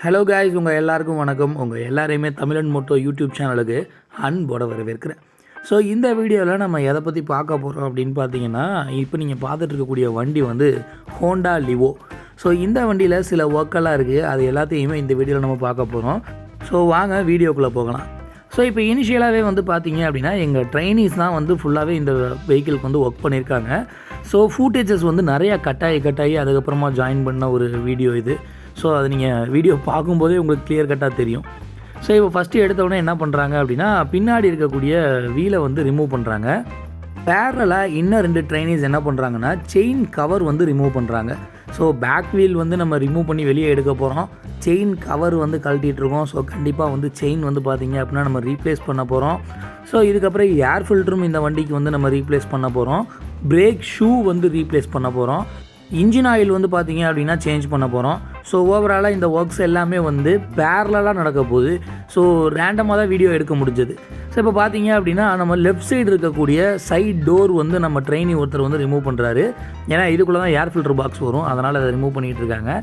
Hello guys, உங்கள் எல்லாருக்கும் வணக்கம். உங்கள் எல்லாரையுமே தமிழன்மோட்டோ யூடியூப் சேனலுக்கு அன்போட வரவேற்கிறேன். ஸோ இந்த வீடியோவில் நம்ம எதை பற்றி பார்க்க போகிறோம் அப்படின்னு பார்த்தீங்கன்னா, இப்போ நீங்கள் பார்த்துட்டு இருக்கக்கூடிய வண்டி வந்து ஹோண்டா லிவோ. ஸோ இந்த வண்டியில் சில ஒர்க்கெல்லாம் இருக்குது, அது எல்லாத்தையுமே இந்த வீடியோவில் நம்ம பார்க்க போகிறோம். ஸோ வாங்க வீடியோக்குள்ளே போகலாம். ஸோ இப்போ இனிஷியலாகவே வந்து பார்த்தீங்க அப்படின்னா எங்கள் ட்ரைனிஸ் தான் வந்து ஃபுல்லாகவே இந்த வெஹிக்கிளுக்கு வந்து ஒர்க் பண்ணியிருக்காங்க. ஸோ ஃபூட்டேஜஸ் வந்து நிறையா கட்டாயி அதுக்கப்புறமா ஜாயின் பண்ண ஒரு வீடியோ இது. ஸோ அது நீங்கள் வீடியோ பார்க்கும்போதே உங்களுக்கு கிளியர் கட்டாக தெரியும். ஸோ இப்போ ஃபஸ்ட்டு எடுத்தவுடனே என்ன பண்ணுறாங்க அப்படின்னா, பின்னாடி இருக்கக்கூடிய வீலை வந்து ரிமூவ் பண்ணுறாங்க. பேரலாக இன்னும் 2 ட்ரைனிஸ் என்ன பண்ணுறாங்கன்னா, செயின் கவர் வந்து ரிமூவ் பண்ணுறாங்க. ஸோ பேக் வீல் வந்து நம்ம ரிமூவ் பண்ணி வெளியே எடுக்க போகிறோம். செயின் கவர் வந்து கழட்டிகிட்ருக்கோம். ஸோ கண்டிப்பாக வந்து செயின் வந்து பார்த்திங்க அப்படின்னா நம்ம ரீப்ளேஸ் பண்ண போகிறோம். ஸோ இதுக்கப்புறம் ஏர் ஃபில்டரும் இந்த வண்டிக்கு வந்து நம்ம ரீப்ளேஸ் பண்ண போகிறோம். பிரேக் ஷூ வந்து ரீப்ளேஸ் பண்ண போகிறோம். இன்ஜின் ஆயில் வந்து பார்த்திங்க அப்படின்னா சேஞ்ச் பண்ண போகிறோம். ஸோ ஓவராலாக இந்த ஒர்க்ஸ் எல்லாமே வந்து பேரலாக நடக்க போகுது. ஸோ ரேண்டமாக தான் வீடியோ எடுக்க முடிஞ்சது. ஸோ இப்போ பார்த்தீங்க அப்படின்னா நம்ம லெஃப்ட் சைடு இருக்கக்கூடிய சைட் டோர் வந்து நம்ம ட்ரெயினி ஒருத்தர் வந்து ரிமூவ் பண்ணுறாரு. ஏன்னா இதுக்குள்ளே தான் ஏர் ஃபில்டர் பாக்ஸ் வரும், அதனால் அதை ரிமூவ் பண்ணிகிட்டு இருக்காங்க.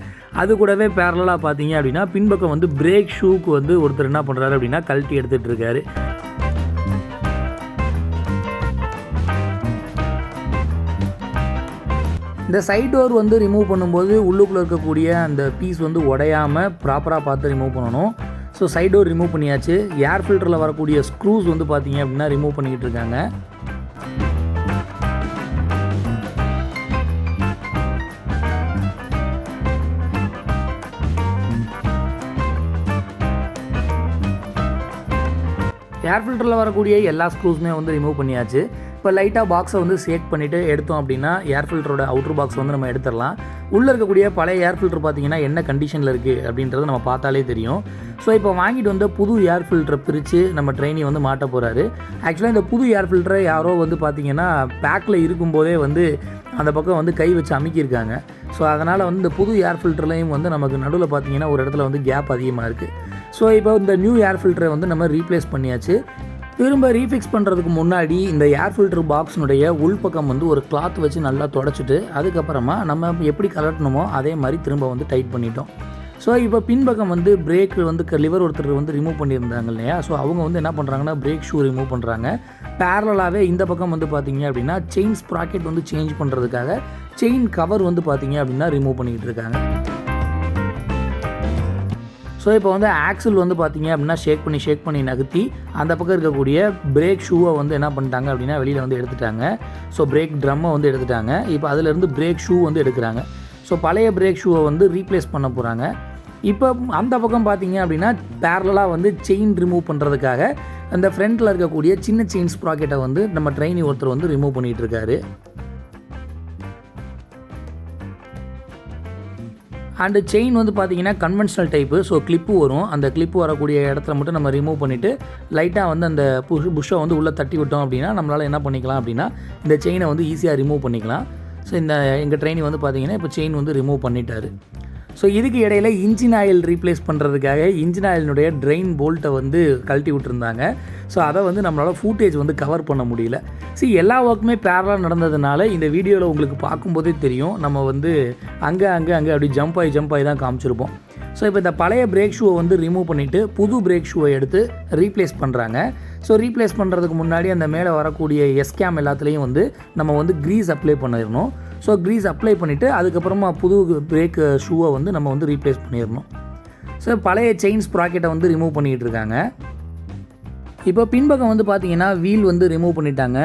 அது கூடவே பேரலாக பார்த்தீங்க அப்படின்னா பின்பக்கம் வந்து பிரேக் ஷூக்கு வந்து ஒருத்தர் என்ன பண்ணுறாரு அப்படின்னா கழட்டி எடுத்துகிட்டு இருக்காரு. இந்த சைட் டோர் வந்து ரிமூவ் பண்ணும்போது உள்ளுக்குள்ளே இருக்கக்கூடிய அந்த பீஸ் வந்து உடையாமல் ப்ராப்பராக பார்த்து ரிமூவ் பண்ணணும். ஸோ சைட் டோர் ரிமூவ் பண்ணியாச்சு. ஏர் ஃபில்டரில் வரக்கூடிய ஸ்க்ரூஸ் வந்து பார்த்தீங்க அப்படின்னா ரிமூவ் பண்ணிக்கிட்டு இருக்காங்க. ஏர் ஃபில்டரில் வரக்கூடிய எல்லா ஸ்க்ரூஸுமே வந்து ரிமூவ் பண்ணியாச்சு. இப்போ லைட்டாக பாக்ஸை வந்து ஷேக் பண்ணிவிட்டு எடுத்தோம் அப்படின்னா ஏர் ஃபில்டரோட அவுட்ரு பாக்ஸ் வந்து நம்ம எடுத்துடலாம். உள்ளே இருக்கக்கூடிய பழைய ஏர் ஃபில்டர் பார்த்திங்கன்னா என்ன கண்டிஷனில் இருக்குது அப்படின்றது நம்ம பார்த்தாலே தெரியும். ஸோ இப்போ வாங்கிட்டு வந்து புது ஏர் ஃபில்டரை பிரித்து நம்ம ட்ரெயினி வந்து மாட்ட போகிறாரு. ஆக்சுவலாக இந்த புது ஏர் ஃபில்டரை யாரோ வந்து பார்த்திங்கன்னா பேக்கில் இருக்கும்போதே வந்து அந்த பக்கம் வந்து கை வச்சு அமுக்கியிருக்காங்க. ஸோ அதனால் வந்து இந்த புது ஏர் ஃபில்டர்லையும் வந்து நமக்கு நடுவில் பார்த்திங்கன்னா ஒரு இடத்துல வந்து கேப் அதிகமாக இருக்குது. ஸோ இப்போ இந்த நியூ ஏர் ஃபில்டரை வந்து நம்ம ரீப்ளேஸ் பண்ணியாச்சு. திரும்ப ரீஃபிக்ஸ் பண்ணுறதுக்கு முன்னாடி இந்த ஏர் ஃபில்டர் பாக்ஸினுடைய உள்பக்கம் வந்து ஒரு கிளாத் வச்சு நல்லா தொடச்சிட்டு அதுக்கப்புறமா நம்ம எப்படி கலட்டணுமோ அதே மாதிரி திரும்ப வந்து டைட் பண்ணிட்டோம். ஸோ இப்போ பின்பக்கம் வந்து பிரேக் வந்து லிவர் ஒருத்தர் வந்து ரிமூவ் பண்ணியிருந்தாங்க இல்லையா. ஸோ அவங்க வந்து என்ன பண்ணுறாங்கன்னா பிரேக் ஷூ ரிமூவ் பண்ணுறாங்க. பேரலாகவே இந்த பக்கம் வந்து பார்த்திங்க அப்படின்னா செயின் ஸ்ப்ராக்கெட் வந்து சேஞ்ச் பண்ணுறதுக்காக செயின் கவர் வந்து பார்த்திங்க அப்படின்னா ரிமூவ் பண்ணிக்கிட்டு இருக்காங்க. ஸோ இப்போ வந்து ஆக்சில் வந்து பார்த்திங்க அப்படின்னா ஷேக் பண்ணி நகர்த்தி அந்த பக்கம் இருக்கக்கூடிய பிரேக் ஷூவை வந்து என்ன பண்ணிட்டாங்க அப்படின்னா வெளியில் வந்து எடுத்துட்டாங்க. ஸோ பிரேக் ட்ரம்மை வந்து எடுத்துட்டாங்க. இப்போ அதிலேருந்து பிரேக் ஷூ வந்து எடுக்கிறாங்க. ஸோ பழைய பிரேக் ஷூவை வந்து ரீப்ளேஸ் பண்ண போகிறாங்க. இப்போ அந்த பக்கம் பார்த்திங்க அப்படின்னா பேரலாக வந்து செயின் ரிமூவ் பண்ணுறதுக்காக அந்த ஃப்ரண்ட்டில் இருக்கக்கூடிய சின்ன செயின் ஸ்ப்ராக்கெட்டை வந்து நம்ம ட்ரெயினி ஒருத்தர் வந்து ரிமூவ் பண்ணிகிட்டு இருக்காரு. அண்டு செயின் வந்து பார்த்திங்கன்னா கன்வென்ஷனல் டைப்பு. ஸோ கிளிப்பு வரும். அந்த கிளிப்பு வரக்கூடிய இடத்துல மட்டும் நம்ம ரிமூவ் பண்ணிவிட்டு லைட்டாக வந்து அந்த புஷ்ஷை வந்து உள்ளே தட்டி விட்டோம் அப்படின்னா நம்மளால் என்ன பண்ணிக்கலாம் அப்படின்னா இந்த செயினை வந்து ஈஸியாக ரிமூவ் பண்ணிக்கலாம். ஸோ எங்கள் ட்ரெயினி வந்து பார்த்திங்கன்னா இப்போ செயின் வந்து ரிமூவ் பண்ணிட்டாரு. ஸோ இதுக்கு இடையில் இன்ஜின் ஆயில் ரீப்ளேஸ் பண்ணுறதுக்காக இன்ஜின் ஆயிலினுடைய ட்ரெயின் போல்ட்டை வந்து கழட்டி விட்டுருந்தாங்க. ஸோ அதை வந்து நம்மளால் ஃபூட்டேஜ் வந்து கவர் பண்ண முடியல. எல்லா ஒர்க்குமே பேரலாக நடந்ததுனால இந்த வீடியோவில் உங்களுக்கு பார்க்கும்போதே தெரியும் நம்ம வந்து அங்கே அப்படி ஜம்ப் ஆகி தான் காமிச்சிருப்போம். ஸோ இப்போ இந்த பழைய பிரேக் ஷூவை வந்து ரிமூவ் பண்ணிவிட்டு புது பிரேக் ஷூவை எடுத்து ரீப்ளேஸ் பண்ணுறாங்க. ஸோ ரீப்ளேஸ் பண்ணுறதுக்கு முன்னாடி அந்த மேலே வரக்கூடிய எஸ்கேம் எல்லாத்துலேயும் வந்து நம்ம வந்து க்ரீஸ் அப்ளை பண்ணிடணும். ஸோ க்ரீஸ் அப்ளை பண்ணிவிட்டு அதுக்கப்புறமா புது பிரேக் ஷூவை வந்து நம்ம வந்து ரீப்ளேஸ் பண்ணிடணும். ஸோ பழைய செயின் ஸ்ப்ராக்கெட்டை வந்து ரிமூவ் பண்ணிகிட்டு இருக்காங்க. இப்போ பின்பக்கம் வந்து பார்த்திங்கன்னா வீல் வந்து ரிமூவ் பண்ணிட்டாங்க.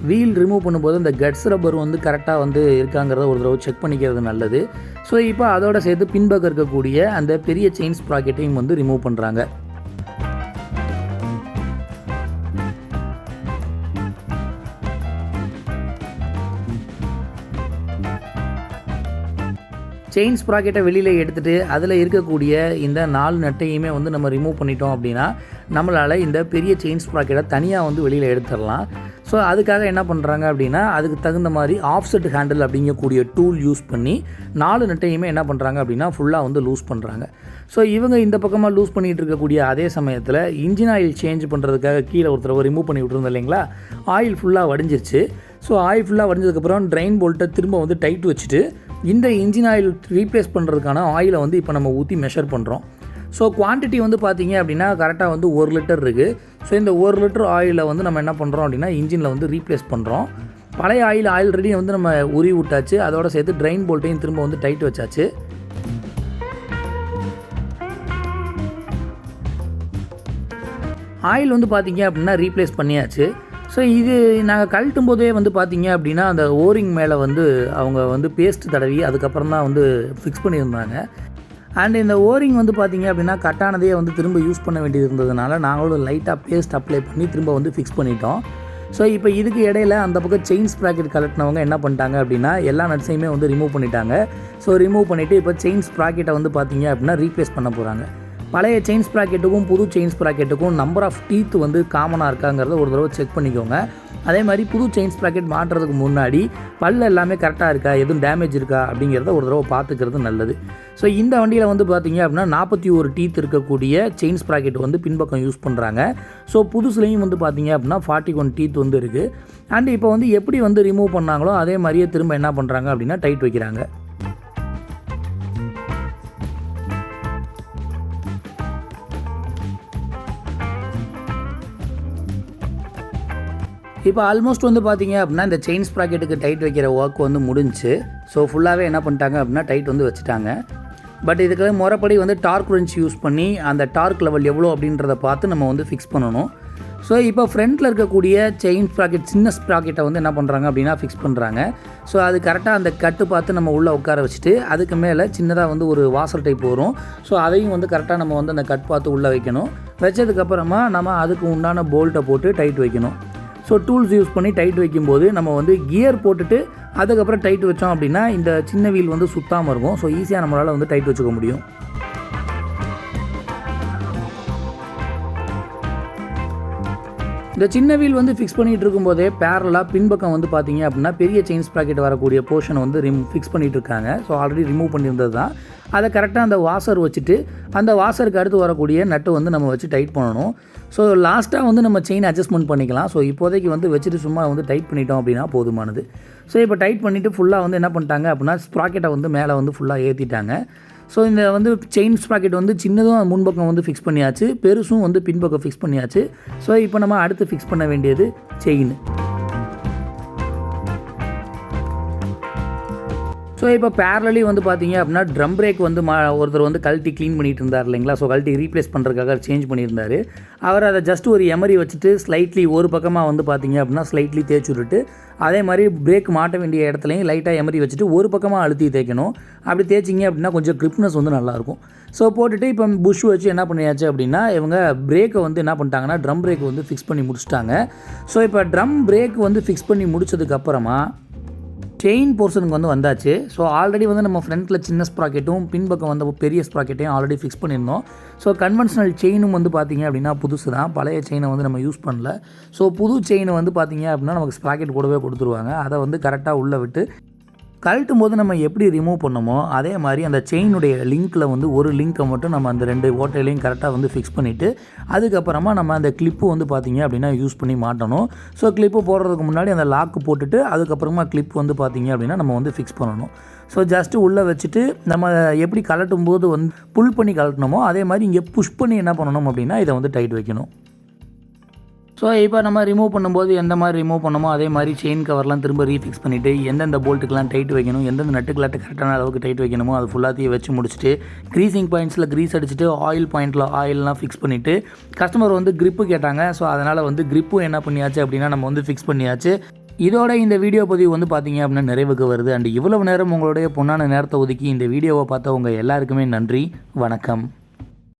வீல் ரிமூவ் பண்ணும்போது இந்த கட்ஸ் ரப்பர் வந்து கரெக்டாக வந்து இருக்காங்கிறத ஒரு தடவை செக் பண்ணிக்கிறது நல்லது. ஸோ இப்போ அதோட சேர்த்து பின்பக்கம் இருக்கக்கூடிய அந்த பெரிய செயின் ஸ்ப்ராக்கெட்டையும் வந்து ரிமூவ் பண்ணுறாங்க. செயின் ஸ்ப்ராக்கெட்டை வெளியில் எடுத்துகிட்டு அதில் இருக்கக்கூடிய இந்த 4 நட்டையுமே வந்து நம்ம ரிமூவ் பண்ணிட்டோம் அப்படின்னா நம்மளால் இந்த பெரிய செயின் ஸ்ப்ராக்கெட்டை தனியாக வந்து வெளியில் எடுத்துடலாம். ஸோ அதுக்காக என்ன பண்ணுறாங்க அப்படின்னா அதுக்கு தகுந்த மாதிரி ஆஃப்செட் ஹேண்டில் அப்படிங்கக்கூடிய டூல் யூஸ் பண்ணி 4 நட்டையுமே என்ன பண்ணுறாங்க அப்படின்னா ஃபுல்லாக வந்து லூஸ் பண்ணுறாங்க. ஸோ இவங்க இந்த பக்கமாக லூஸ் பண்ணிகிட்டு இருக்கக்கூடிய அதே சமயத்தில் இன்ஜின் ஆயில் சேஞ்ச் பண்ணுறதுக்காக கீழே ஒருத்தர் ரிமூவ் பண்ணி விட்டுருந்தோம் இல்லைங்களா. ஆயில் ஃபுல்லாக வடிஞ்சிருச்சு. ஸோ ஆயில் ஃபுல்லாக வடிஞ்சதுக்கப்புறம் ட்ரெயின் போல்ட்டை திரும்ப வந்து டைட் வச்சுட்டு இந்த இன்ஜின் ஆயில் ரீப்ளேஸ் பண்ணுறதுக்கான ஆயிலை வந்து இப்போ நம்ம ஊற்றி மெஷர் பண்ணுறோம். ஸோ குவான்டிட்டி வந்து பார்த்திங்க அப்படின்னா கரெக்டாக வந்து 1 லிட்டர் இருக்குது. ஸோ இந்த 1 லிட்டர் ஆயிலை வந்து நம்ம என்ன பண்ணுறோம் அப்படின்னா இன்ஜினில் வந்து ரீப்ளேஸ் பண்ணுறோம். பழைய ஆல்ரெடி வந்து நம்ம உருவி விட்டாச்சு. அதோட சேர்த்து ட்ரெயின் போல்ட்டையும் திரும்ப வந்து டைட் வச்சாச்சு. ஆயில் வந்து பார்த்திங்க அப்படின்னா ரீப்ளேஸ் பண்ணியாச்சு. ஸோ இது நாங்கள் கழட்டும் போதே வந்து பார்த்திங்க அப்படின்னா அந்த ஓரிங் மேலே வந்து அவங்க வந்து பேஸ்ட் தடவி அதுக்கப்புறம் தான் வந்து ஃபிக்ஸ் பண்ணியிருந்தாங்க. அண்ட் இந்த ஓரிங் வந்து பார்த்திங்க அப்படின்னா கட்டானதையே வந்து திரும்ப யூஸ் பண்ண வேண்டியது இருந்ததுனால நாங்களும் லைட்டாக பேஸ்ட் அப்ளை பண்ணி திரும்ப வந்து ஃபிக்ஸ் பண்ணிட்டோம். ஸோ இப்போ இதுக்கு இடையில அந்த பக்கம் செயின் ஸ்ப்ராக்கெட் கலட்டினவங்க என்ன பண்ணிட்டாங்க அப்படின்னா எல்லா நட்ஸையுமே வந்து ரிமூவ் பண்ணிட்டாங்க. ஸோ ரிமூவ் பண்ணிவிட்டு இப்போ செயின் ஸ்ப்ராக்கெட்டை வந்து பார்த்திங்க அப்படின்னா ரீப்ளேஸ் பண்ண போகிறாங்க. பழைய செயின் ஸ்ப்ராக்கெட்டுக்கும் புது செயின் ஸ்ப்ராக்கெட்டுக்கும் நம்பர் ஆஃப் டீத் வந்து காமனாக இருக்காங்கிறத ஒரு தடவை செக் பண்ணிக்கோங்க. அதே மாதிரி புது செயின் ஸ்ப்ராக்கெட் மாட்டுறதுக்கு முன்னாடி பல்ல எல்லாமே கரெக்டாக இருக்கா, எதுவும் டேமேஜ் இருக்கா அப்படிங்கிறத ஒரு தடவை பார்த்துக்கிறது நல்லது. ஸோ இந்த வண்டியில் வந்து பார்த்திங்க அப்படின்னா 41 டீத் இருக்கக்கூடிய செயின் ஸ்ப்ராக்கெட் வந்து பின்பக்கம் யூஸ் பண்ணுறாங்க. ஸோ புதுசுலேயும் வந்து பார்த்திங்க அப்படின்னா 41 டீத் வந்து இருக்குது. அண்ட் இப்போ வந்து எப்படி வந்து ரிமூவ் பண்ணாங்களோ அதே மாதிரியே திரும்ப என்ன பண்ணுறாங்க அப்படின்னா டைட் வைக்கிறாங்க. இப்போ ஆல்மோஸ்ட் வந்து பார்த்திங்க அப்படின்னா இந்த செயின் ஸ்ப்ராக்கெட்டுக்கு டைட் வைக்கிற ஒர்க் வந்து முடிஞ்சு. ஸோ ஃபுல்லாகவே என்ன பண்ணிட்டாங்க அப்படின்னா டைட் வந்து வச்சுட்டாங்க. பட் இதுக்கு முறைப்படி வந்து டார்க் ரென்ச் யூஸ் பண்ணி அந்த டார்க் லெவல் எவ்வளோ அப்படின்றத பார்த்து நம்ம வந்து ஃபிக்ஸ் பண்ணணும். ஸோ இப்போ ஃப்ரண்ட்டில் இருக்கக்கூடிய செயின் ஸ்ப்ராக்கெட் சின்ன ஸ்ப்ராக்கெட்டை வந்து என்ன பண்ணுறாங்க அப்படின்னா ஃபிக்ஸ் பண்ணுறாங்க. ஸோ அது கரெக்டாக அந்த கட்டு பார்த்து நம்ம உள்ளே உட்கார வச்சுட்டு அதுக்கு மேலே சின்னதாக வந்து ஒரு வாசல் டைப் வரும். ஸோ அதையும் வந்து கரெக்டாக நம்ம வந்து அந்த கட் பார்த்து உள்ளே வைக்கணும். வச்சதுக்கப்புறமா நம்ம அதுக்கு உண்டான போல்ட்டை போட்டு டைட் வைக்கணும். ஸோ டூல்ஸ் யூஸ் பண்ணி டைட் வைக்கும்போது நம்ம வந்து கியர் போட்டுட்டு அதுக்கப்புறம் டைட் வச்சோம் அப்படின்னா இந்த சின்ன வீல் வந்து சுத்தாமல் இருக்கும். ஸோ ஈஸியாக நம்மளால் வந்து டைட் வச்சுக்க முடியும். இந்த சின்ன வீல் வந்து ஃபிக்ஸ் பண்ணிகிட்டு இருக்கும்போதே பேரலாக பின்பக்கம் வந்து பார்த்திங்க அப்படின்னா பெரிய செயின் ஸ்ப்ராக்கெட் வரக்கூடிய போர்ஷனை வந்து ஃபிக்ஸ் பண்ணிகிட்டு இருக்காங்க. ஸோ ஆல்ரெடி ரிமூவ் பண்ணியிருந்தது தான். அதை கரெக்டாக அந்த வாசர் வச்சுட்டு அந்த வாசருக்கு அடுத்து வரக்கூடிய நட்டு வந்து நம்ம வச்சு டைட் பண்ணணும். ஸோ லாஸ்ட்டாக வந்து நம்ம செயின் அட்ஜஸ்ட்மெண்ட் பண்ணிக்கலாம். ஸோ இப்போதைக்கு வந்து வச்சுட்டு சும்மா வந்து டைட் பண்ணிட்டோம் அப்படின்னா போதுமானது. ஸோ இப்போ டைட் பண்ணிவிட்டு ஃபுல்லாக வந்து என்ன பண்ணிட்டாங்க அப்படின்னா ஸ்ப்ராக்கெட்டை வந்து மேலே வந்து ஃபுல்லாக ஏற்றிட்டாங்க. ஸோ இந்த வந்து செயின் ஸ்ப்ராக்கெட் வந்து சின்னதும் முன்பக்கம் வந்து ஃபிக்ஸ் பண்ணியாச்சு, பெருசும் வந்து பின்பக்கம் ஃபிக்ஸ் பண்ணியாச்சு. ஸோ இப்போ நம்ம அடுத்து ஃபிக்ஸ் பண்ண வேண்டியது செயின். ஸோ இப்போ பேரலி வந்து பார்த்திங்க அப்படின்னா ட்ரம் பிரேக் வந்து ஒருத்தர் வந்து கழட்டி க்ளீன் பண்ணிட்டு இருந்தார் இல்லைங்களா. ஸோ கழட்டி ரீப்ளேஸ் பண்ணுறதுக்காக சேஞ்ச் பண்ணியிருந்தார். அவர் அதை ஜஸ்ட் ஒரு எமரி வச்சுட்டு ஸ்லைட்லி ஒரு பக்கமாக வந்து பார்த்திங்க அப்படின்னா ஸ்லைட்லி தேய்ச்சி விட்டுட்டு அதே மாதிரி பிரேக் மாட்ட வேண்டிய இடத்துலையும் லைட்டாக எமரி வச்சுட்டு ஒரு பக்கமாக அழுத்தி தேய்க்கணும். அப்படி தேய்ச்சிங்க அப்படின்னா கொஞ்சம் கிரிப்னஸ் வந்து நல்லாயிருக்கும். ஸோ போட்டுட்டு இப்போ புஷ் வச்சு என்ன பண்ணியாச்சு அப்படின்னா இவங்க பிரேக்கை வந்து என்ன பண்ணிட்டாங்கன்னா ட்ரம் பிரேக் வந்து ஃபிக்ஸ் பண்ணி முடிச்சிட்டாங்க. ஸோ இப்போ ட்ரம் பிரேக் வந்து ஃபிக்ஸ் பண்ணி முடிச்சதுக்கப்புறமா செயின் போர்ஷனுக்கு வந்து வந்தாச்சு. ஸோ ஆல்ரெடி வந்து நம்ம ஃப்ரண்ட்டில் சின்ன ஸ்ப்ராக்கெட்டும் பின்பக்கம் வந்து பெரிய ஸ்ப்ராக்கெட்டையும் ஆல்ரெடி ஃபிக்ஸ் பண்ணியிருந்தோம். ஸோ கன்வென்ஷனல் செயினும் வந்து பார்த்திங்க அப்படின்னா புதுசு தான், பழைய செயினை வந்து நம்ம யூஸ் பண்ணல. ஸோ புது செயினை வந்து பார்த்திங்க அப்படின்னா நமக்கு ஸ்ப்ராக்கெட் கூடவே கொடுத்துருவாங்க. அதை வந்து கரெக்டாக உள்ளே விட்டு கழட்டும் போது நம்ம எப்படி ரிமூவ் பண்ணோமோ அதே மாதிரி அந்த செயினுடைய லிங்க்கில் வந்து ஒரு லிங்க்கை மட்டும் நம்ம அந்த 2 ஓட்டையிலையும் கரெக்டாக வந்து ஃபிக்ஸ் பண்ணிவிட்டு அதுக்கப்புறமா நம்ம அந்த கிளிப்பு வந்து பார்த்திங்க அப்படின்னா யூஸ் பண்ணி மாட்டணும். ஸோ கிளிப்பு போடுறதுக்கு முன்னாடி அந்த லாக்கு போட்டுட்டு அதுக்கப்புறமா கிளிப் வந்து பார்த்திங்க அப்படின்னா நம்ம வந்து ஃபிக்ஸ் பண்ணணும். ஸோ ஜஸ்ட்டு உள்ளே வச்சுட்டு நம்ம எப்படி கழட்டும் போது வந்து புல் பண்ணி கழட்டணுமோ அதே மாதிரி இங்கே புஷ் பண்ணி என்ன பண்ணணும் அப்படின்னா இதை வந்து டைட் வைக்கணும். ஸோ இப்போ நம்ம ரிமூவ் பண்ணும்போது எந்த மாதிரி ரிமூவ் பண்ணமோ அதே மாதிரி செயின் கவர்லாம் திரும்ப ரீஃபிக்ஸ் பண்ணிவிட்டு எந்தெந்த போல்ட்டுக்கெலாம் டைட் வைக்கணும், எந்தெந்த நட்டுக்கெல்லாம் கரெக்டான அளவுக்கு டைட் வைக்கணுமோ அது ஃபுல்லாத்தையும் வச்சு முடிச்சுட்டு க்ரீசிங் பாயிண்ட்ஸில் க்ரீஸ் அடிச்சுட்டு ஆயில் பாயிண்ட்டில் ஆயிலெலாம் ஃபிக்ஸ் பண்ணிவிட்டு கஸ்டமர் வந்து க்ரிப்பு கேட்டாங்க. ஸோ அதனால் வந்து க்ரிப்பும் என்ன பண்ணியாச்சு அப்படின்னா நம்ம வந்து ஃபிக்ஸ் பண்ணியாச்சு. இதோட இந்த வீடியோ பதிவு வந்து பார்த்திங்க அப்படின்னா நிறைவுக்கு வருது. அண்ட் இவ்வளவு நேரம் உங்களுடைய பொன்னான நேரத்தை ஒதுக்கி இந்த வீடியோவை பார்த்தவங்க எல்லாருக்குமே நன்றி. வணக்கம்.